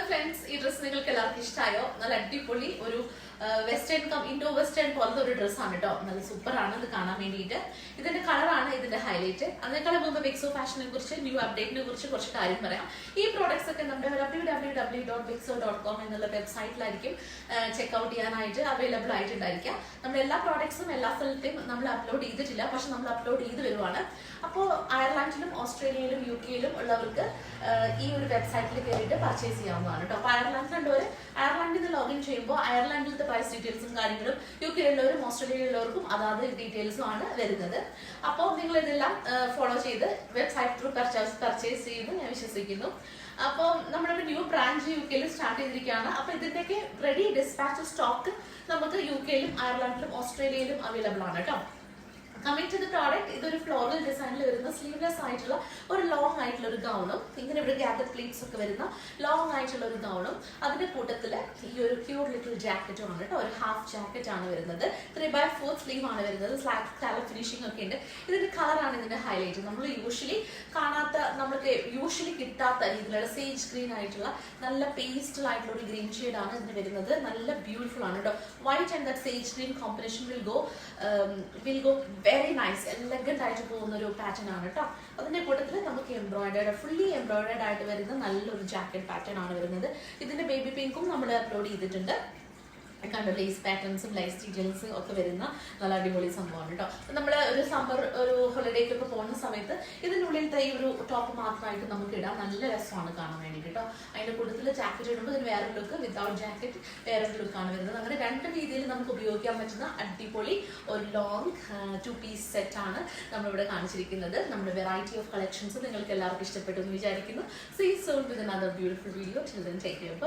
Friends, ഈ dress നിങ്ങൾക്ക് എല്ലാവർക്കും ഇഷ്ടമായോ? നല്ല അടിപൊളി ഒരു വെസ്റ്റേൺ ഇൻഡോ വെസ്റ്റേൺ പോലത്തെ ഒരു ഡ്രസ്സാണ് കേട്ടോ. നല്ല സൂപ്പറാണ് ഇത് കാണാൻ വേണ്ടിയിട്ട്. ഇതിന്റെ കളറാണ് ഇതിന്റെ ഹൈലൈറ്റ്. അതിനേക്കാളും മുമ്പ് ബിക്സോ ഫാഷനെ കുറിച്ച്, ന്യൂ അപ്ഡേറ്റിനെ കുറിച്ച് കുറച്ച് കാര്യം പറയാം. ഈ പ്രോഡക്ട്സ് ഒക്കെ നമ്മുടെ www.bixo.com എന്നുള്ള വെബ്സൈറ്റിലായിരിക്കും ചെക്ക്ഔട്ട് ചെയ്യാനായിട്ട് അവൈലബിൾ ആയിട്ടുണ്ടായിരിക്കാം. നമ്മുടെ എല്ലാ പ്രോഡക്ട്സും എല്ലാ സ്ഥലത്തെയും നമ്മൾ അപ്ലോഡ് ചെയ്തിട്ടില്ല, പക്ഷെ നമ്മൾ അപ്ലോഡ് ചെയ്ത് വരുവാണ്. അപ്പോൾ അയർലാൻഡിലും ഓസ്ട്രേലിയയിലും UK-യിലും ഉള്ളവർക്ക് ഈ ഒരു വെബ്സൈറ്റിൽ കയറിയിട്ട് പർച്ചേസ് ചെയ്യാവുന്നതാണ് കേട്ടോ. അപ്പോൾ അയർലാൻഡിലുള്ളവർ അയർലാൻഡിൽ നിന്ന് ലോഗിൻ ചെയ്യുമ്പോൾ അയർലാൻഡിലത്തെ പ്രൈസ് ഡീറ്റെയിൽസും കാര്യങ്ങളും UK-യിലുള്ളവരും ഓസ്ട്രേലിയയിലുള്ളവർക്കും അതാത് ഡീറ്റെയിൽസും ആണ് വരുന്നത്. അപ്പോൾ നിങ്ങൾ ഇതെല്ലാം ഫോളോ ചെയ്ത് വെബ്സൈറ്റ് ത്രൂ പർച്ചേസ് ചെയ്യുന്നു ഞാൻ വിശ്വസിക്കുന്നു. അപ്പോൾ നമ്മുടെ ഒരു ന്യൂ ബ്രാഞ്ച് UK-യിൽ സ്റ്റാർട്ട് ചെയ്തിരിക്കുകയാണ്. അപ്പോൾ ഇതിന്റെയൊക്കെ റെഡി ഡിസ്പാച്ച് സ്റ്റോക്ക് നമുക്ക് UK-യിലും അയർലാൻഡിലും ഓസ്ട്രേലിയയിലും അവൈലബിൾ ആണ് കേട്ടോ. കമ്മിങ് ടു ദ പ്രോഡക്റ്റ്, ഇതൊരു ഫ്ലോറൽ ഡിസൈനിൽ വരുന്ന സ്ലീവ്ലെസ് ആയിട്ടുള്ള ഒരു ലോങ് ആയിട്ടുള്ള ഒരു ഗൗണും, ഇങ്ങനെ ഇവിടെ ഗ്യാദർ പ്ലീറ്റ്സ് ഒക്കെ വരുന്ന ലോങ് ആയിട്ടുള്ള ഒരു ഗൗണും, അതിന്റെ കൂട്ടത്തിൽ ഈ ഒരു ക്യൂട്ട് ലിറ്റിൽ ജാക്കറ്റും ആണ് കേട്ടോ. ഒരു ഹാഫ് ജാക്കറ്റ് ആണ് വരുന്നത്. 3/4 സ്ലീവ് ആണ് വരുന്നത്. സ്ലാബ് ഫിനിഷിംഗ് ഒക്കെ ഉണ്ട്. ഇതിന്റെ കളറാണ് ഇതിന്റെ ഹൈലൈറ്റ്. നമ്മൾ നമ്മൾക്ക് യൂഷ്വലി കിട്ടാത്ത രീതിയിലുള്ള സേജ് ഗ്രീൻ ആയിട്ടുള്ള നല്ല പേസ്റ്റൽ ആയിട്ടുള്ള ഒരു ഗ്രീൻ ഷെയ്ഡ് ആണ് ഇതിന് വരുന്നത്. നല്ല ബ്യൂട്ടിഫുൾ ആണ് കേട്ടോ. White and that sage green combination will go very nice, elegant ആയിട്ട് പോകുന്ന ഒരു പാറ്റേൺ ആണ് കേട്ടോ. അതിന്റെ കൂട്ടത്തിൽ നമുക്ക് ഫുള്ളി എംബ്രോയിഡേഡ് ആയിട്ട് വരുന്ന നല്ലൊരു ജാക്കറ്റ് പാറ്റേൺ ആണ് വരുന്നത്. ഇതിന്റെ ബേബി പിങ്കും നമ്മൾ അപ്ലോഡ് ചെയ്തിട്ടുണ്ട്. കണ്ടോ, ലേസ് പാറ്റേൺസും ലൈസ് ഡീറ്റെയിൽസും ഒക്കെ വരുന്ന നല്ല അടിപൊളി സംഭവമാണ് കേട്ടോ. നമ്മൾ ഒരു സമ്മർ ഒരു ഹോളിഡേക്കൊക്കെ പോകുന്ന സമയത്ത് ഇതിനുള്ളിലത്തെ ഈ ഒരു ടോപ്പ് മാത്രമായിട്ട് നമുക്ക് ഇടാം. നല്ല രസമാണ് കാണാൻ വേണ്ടിയിട്ട് കേട്ടോ. അതിന്റെ കൂട്ടത്തിൽ ജാക്കറ്റ് ഇടുമ്പോൾ ഇതിന് വേറൊരു ലുക്ക്, വിത്തൗട്ട് ജാക്കറ്റ് വേറൊരു ലുക്കാണ് വരുന്നത്. അങ്ങനെ രണ്ട് രീതിയിൽ നമുക്ക് ഉപയോഗിക്കാൻ പറ്റുന്ന അടിപൊളി ഒരു ലോങ് 2-piece സെറ്റ് ആണ് നമ്മളിവിടെ കാണിച്ചിരിക്കുന്നത്. നമ്മുടെ വെറൈറ്റി ഓഫ് കളക്ഷൻസ് നിങ്ങൾക്ക് എല്ലാവർക്കും ഇഷ്ടപ്പെട്ടു എന്ന് വിചാരിക്കുന്നു. See soon with another beautiful video. Till then, take care. Bye.